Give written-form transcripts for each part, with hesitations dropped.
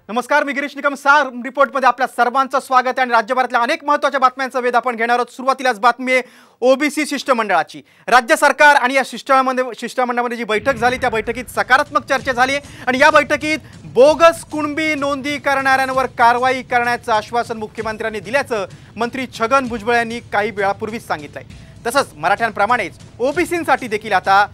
नमस्कार, मी गिरीश निकम सार रिपोर्टमध्ये आपल्या सर्वांचं स्वागत आहे आणि राज्यभरातल्या अनेक महत्त्वाच्या बातम्यांचा वेध आपण घेणार आहोत। सुरुवातीलाच बातमी आहे ओबीसी शिष्टमंडळाची। राज्य सरकार आणि या शिष्टमंडळामध्ये जी बैठक झाली त्या बैठकीत सकारात्मक चर्चा झाली आणि या बैठकीत बोगस कुणबी नोंदी करणाऱ्यांवर कारवाई करण्याचं आश्वासन मुख्यमंत्र्यांनी दिल्याचं मंत्री छगन भुजबळ यांनी काही वेळापूर्वीच सांगितलंय। तसंच मराठ्यांप्रमाणेच ओबीसींसाठी देखील आता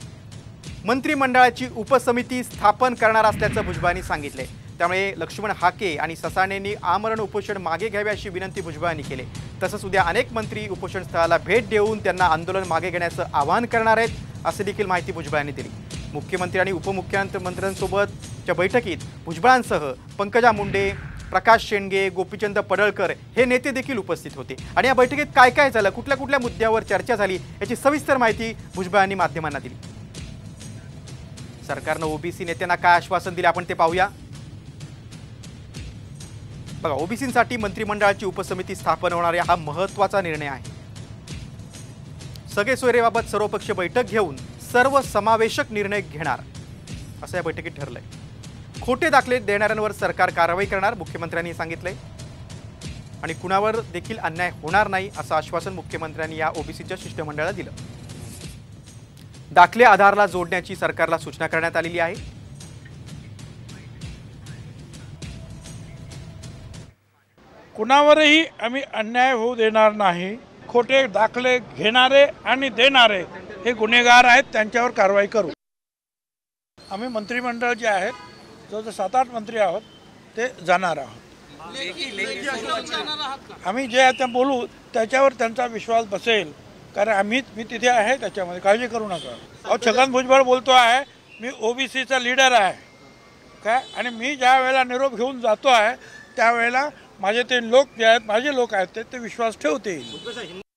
मंत्रिमंडळाची उपसमिती स्थापन करणार असल्याचं भुजबळांनी सांगितले। त्यामुळे लक्ष्मण हाके आणि ससाणेंनी आमरण उपोषण मागे घ्यावे अशी विनंती भुजबळांनी केली। तसंच उद्या अनेक मंत्री उपोषण स्थळाला भेट देऊन त्यांना आंदोलन मागे घेण्याचं आवाहन करणार आहेत अशी देखील माहिती भुजबळांनी दिली। मुख्यमंत्री आणि उपमुख्यमंत्र्यांसोबतच्या बैठकीत भुजबळांसह पंकजा मुंडे, प्रकाश शेंडगे, गोपीचंद पडळकर हे नेते देखील उपस्थित होते आणि या बैठकीत काय काय झालं, कुठल्या कुठल्या मुद्द्यावर चर्चा झाली याची सविस्तर माहिती भुजबळांनी माध्यमांना दिली। सरकारनं ओबीसी नेत्यांना काय आश्वासन दिले आपण ते पाहूया। बघा, ओबीसींसाठी मंत्रिमंडळाची उपसमिती स्थापन होणार हा महत्त्वाचा निर्णय आहे। सगळे सोयरेबाबत सर्वपक्षीय बैठक घेऊन सर्वसमावेशक निर्णय घेणार असं या बैठकीत ठरलंय। खोटे दाखले देणाऱ्यांवर सरकार कारवाई करणार मुख्यमंत्र्यांनी सांगितलंय आणि कुणावर देखील अन्याय होणार नाही असं आश्वासन मुख्यमंत्र्यांनी या ओबीसीच्या शिष्टमंडळाला दिलं। दाखले आधारला जोडण्याची सरकारला सूचना करण्यात आलेली आहे। कुणावरही आम्ही अन्याय होऊ देणार नाही। खोटे दाखले घेणारे आणि देणारे हे गुन्हेगार आहेत, त्यांच्यावर कारवाई करू। आम्ही मंत्रिमंडळ जे आहेत, जवळजवळ 7-8 मंत्री आहोत, ते जाणार आहोत। आम्ही जे आहे ते बोलू, त्याच्यावर त्यांचा विश्वास बसेल, कारण मी तिथे आहे, त्याच्यामध्ये काळजी करू नका। अहो, छगन भुजबळ बोलतो आहे मी ओबीसीचा लीडर आहे काय, आणि मी ज्या वेळेला निरोप घेऊन जातो आहे त्यावेळेला माझे ते लोक जे आहेत, माझे लोक आहेत ते विश्वास ठेवतील।